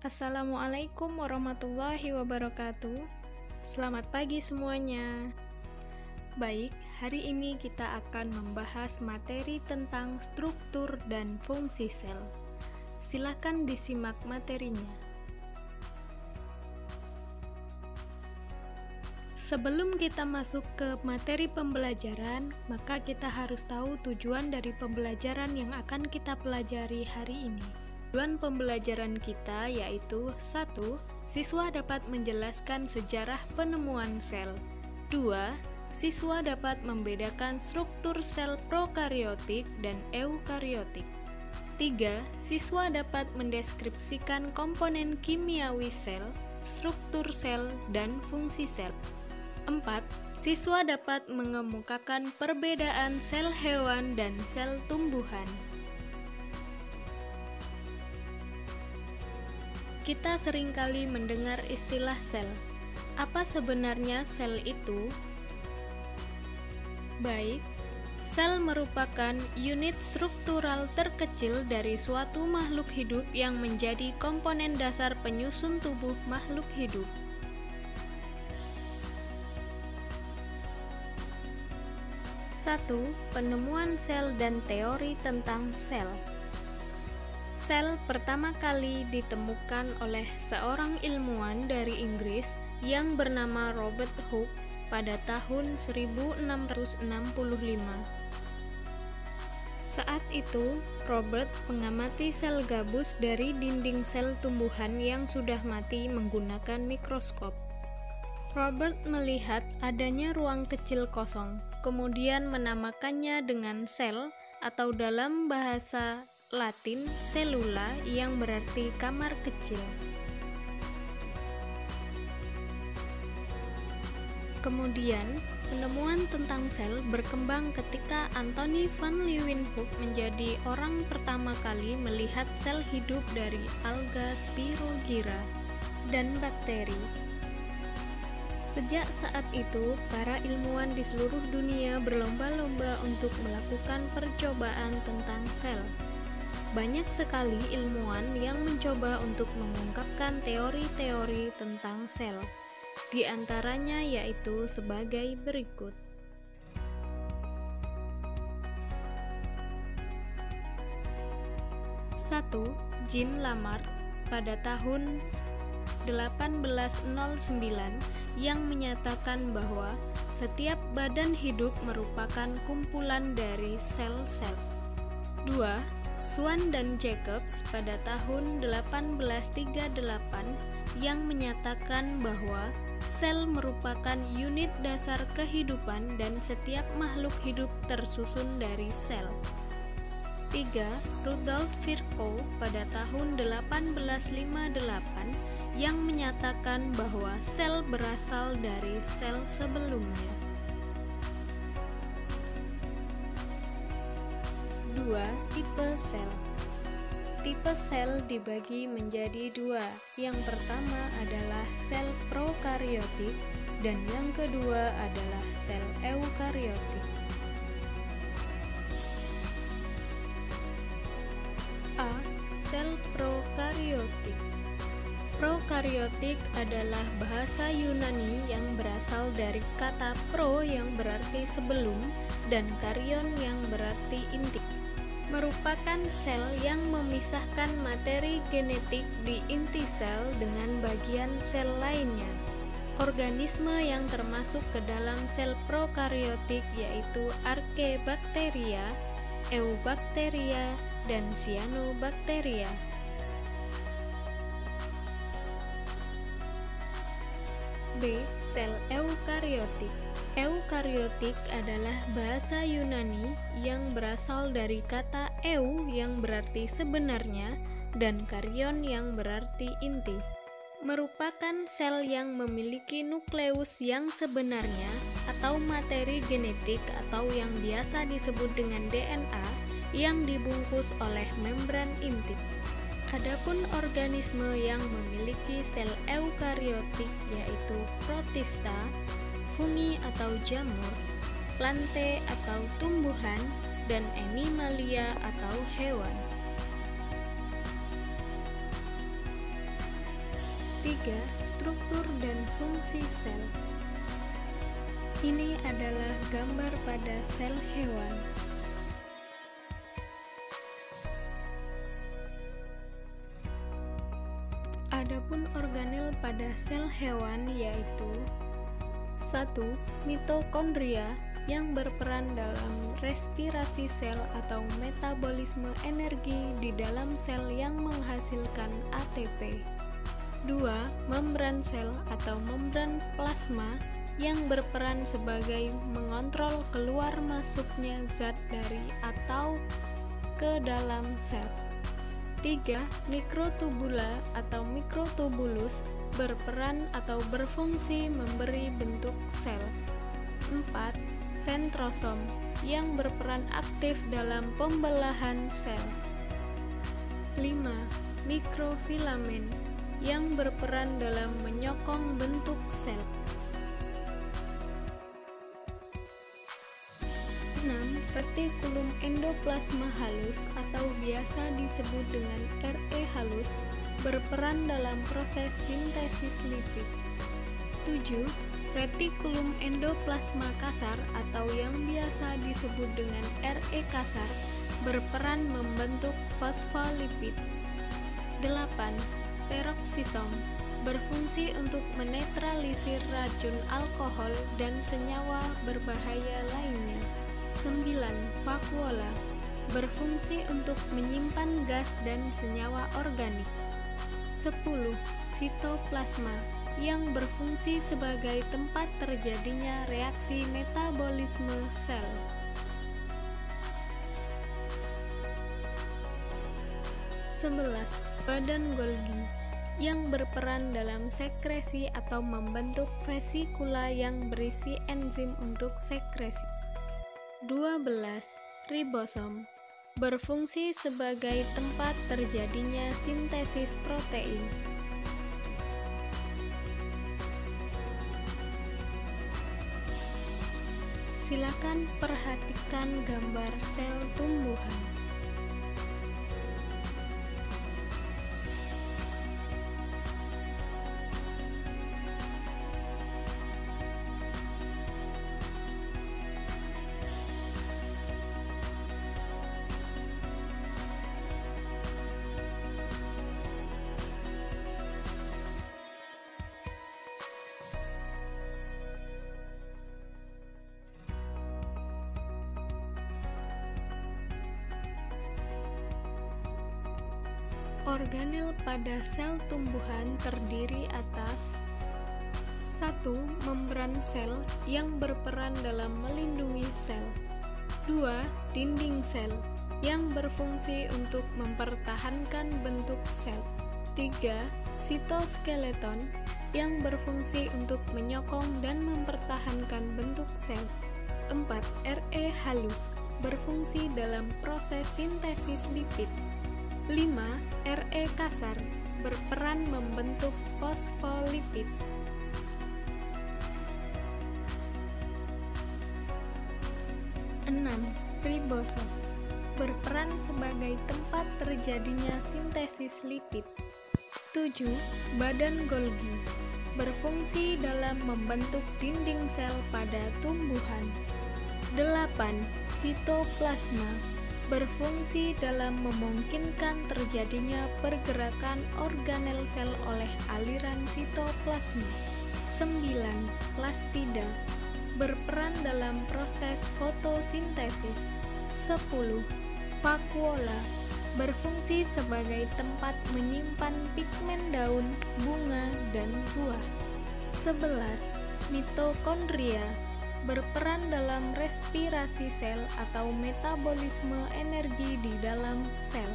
Assalamualaikum warahmatullahi wabarakatuh. Selamat pagi semuanya. Baik, hari ini kita akan membahas materi tentang struktur dan fungsi sel. Silakan disimak materinya. Sebelum kita masuk ke materi pembelajaran, maka kita harus tahu tujuan dari pembelajaran yang akan kita pelajari hari ini. Tujuan pembelajaran kita yaitu 1. Siswa dapat menjelaskan sejarah penemuan sel. 2. Siswa dapat membedakan struktur sel prokariotik dan eukariotik. 3. Siswa dapat mendeskripsikan komponen kimiawi sel, struktur sel, dan fungsi sel. 4. Siswa dapat mengemukakan perbedaan sel hewan dan sel tumbuhan. Kita seringkali mendengar istilah sel. Apa sebenarnya sel itu? Baik, sel merupakan unit struktural terkecil dari suatu makhluk hidup yang menjadi komponen dasar penyusun tubuh makhluk hidup. Satu, penemuan sel dan teori tentang sel. Sel pertama kali ditemukan oleh seorang ilmuwan dari Inggris yang bernama Robert Hooke pada tahun 1665. Saat itu, Robert mengamati sel gabus dari dinding sel tumbuhan yang sudah mati menggunakan mikroskop. Robert melihat adanya ruang kecil kosong, kemudian menamakannya dengan sel atau dalam bahasa Latin cellula yang berarti kamar kecil. Kemudian, penemuan tentang sel berkembang ketika Antony van Leeuwenhoek menjadi orang pertama kali melihat sel hidup dari alga Spirogyra dan bakteri. Sejak saat itu, para ilmuwan di seluruh dunia berlomba-lomba untuk melakukan percobaan tentang sel. Banyak sekali ilmuwan yang mencoba untuk mengungkapkan teori-teori tentang sel. Di antaranya yaitu sebagai berikut. 1. Jean Lamarck pada tahun 1809 yang menyatakan bahwa setiap badan hidup merupakan kumpulan dari sel-sel. 2. Swan dan Jacobs pada tahun 1838 yang menyatakan bahwa sel merupakan unit dasar kehidupan dan setiap makhluk hidup tersusun dari sel. 3. Rudolf Virchow pada tahun 1858 yang menyatakan bahwa sel berasal dari sel sebelumnya. 2. Tipe sel. Tipe sel dibagi menjadi dua. Yang pertama adalah sel prokariotik dan yang kedua adalah sel eukariotik. A. Sel prokariotik. Prokariotik adalah bahasa Yunani yang berasal dari kata pro yang berarti sebelum dan karyon yang berarti inti. Merupakan sel yang memisahkan materi genetik di inti sel dengan bagian sel lainnya. Organisme yang termasuk ke dalam sel prokariotik yaitu Archaebacteria, Eubacteria, dan Cyanobacteria. B. Sel eukariotik. Eukariotik adalah bahasa Yunani yang berasal dari kata eu yang berarti sebenarnya dan karyon yang berarti inti. Merupakan sel yang memiliki nukleus yang sebenarnya atau materi genetik atau yang biasa disebut dengan DNA yang dibungkus oleh membran inti. Adapun organisme yang memiliki sel eukariotik yaitu protista, fungi atau jamur, plante atau tumbuhan, dan animalia atau hewan. 3. Struktur dan fungsi sel. Ini adalah gambar pada sel hewan. Adapun organel pada sel hewan yaitu 1. Mitokondria yang berperan dalam respirasi sel atau metabolisme energi di dalam sel yang menghasilkan ATP. 2. Membran sel atau membran plasma yang berperan sebagai mengontrol keluar masuknya zat dari atau ke dalam sel. 3. Mikrotubula atau mikrotubulus berperan atau berfungsi memberi bentuk sel. 4. Sentrosom yang berperan aktif dalam pembelahan sel. 5. Mikrofilamen yang berperan dalam menyokong bentuk sel. 6. Retikulum endoplasma halus atau biasa disebut dengan RE halus berperan dalam proses sintesis lipid. 7. Retikulum endoplasma kasar atau yang biasa disebut dengan RE kasar berperan membentuk fosfolipid. 8. Peroksisom berfungsi untuk menetralisir racun alkohol dan senyawa berbahaya lainnya. 9. Vakuola berfungsi untuk menyimpan gas dan senyawa organik. 10. Sitoplasma yang berfungsi sebagai tempat terjadinya reaksi metabolisme sel. 11. Badan Golgi yang berperan dalam sekresi atau membentuk vesikula yang berisi enzim untuk sekresi. 12. Ribosom berfungsi sebagai tempat terjadinya sintesis protein. Silakan perhatikan gambar sel tumbuhan. Organel pada sel tumbuhan terdiri atas 1. Membran sel yang berperan dalam melindungi sel. 2. Dinding sel yang berfungsi untuk mempertahankan bentuk sel. 3. Sitoskeleton yang berfungsi untuk menyokong dan mempertahankan bentuk sel. 4. RE halus berfungsi dalam proses sintesis lipid. 5. RE kasar berperan membentuk fosfolipid. 6. Ribosom berperan sebagai tempat terjadinya sintesis lipid. 7. Badan Golgi berfungsi dalam membentuk dinding sel pada tumbuhan. 8. Sitoplasma berfungsi dalam memungkinkan terjadinya pergerakan organel sel oleh aliran sitoplasma. 9. Plastida berperan dalam proses fotosintesis. 10. Vakuola berfungsi sebagai tempat menyimpan pigmen daun, bunga, dan buah. 11. Mitokondria berperan dalam respirasi sel atau metabolisme energi di dalam sel.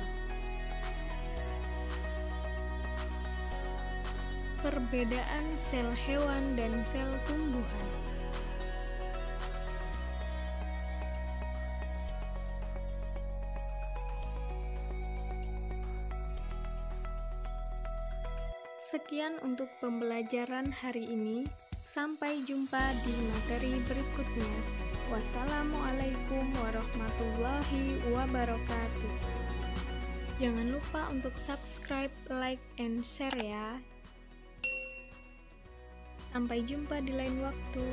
Perbedaan sel hewan dan sel tumbuhan. Sekian untuk pembelajaran hari ini. Sampai jumpa di materi berikutnya. Wassalamualaikum warahmatullahi wabarakatuh. Jangan lupa untuk subscribe, like, and share ya. Sampai jumpa di lain waktu.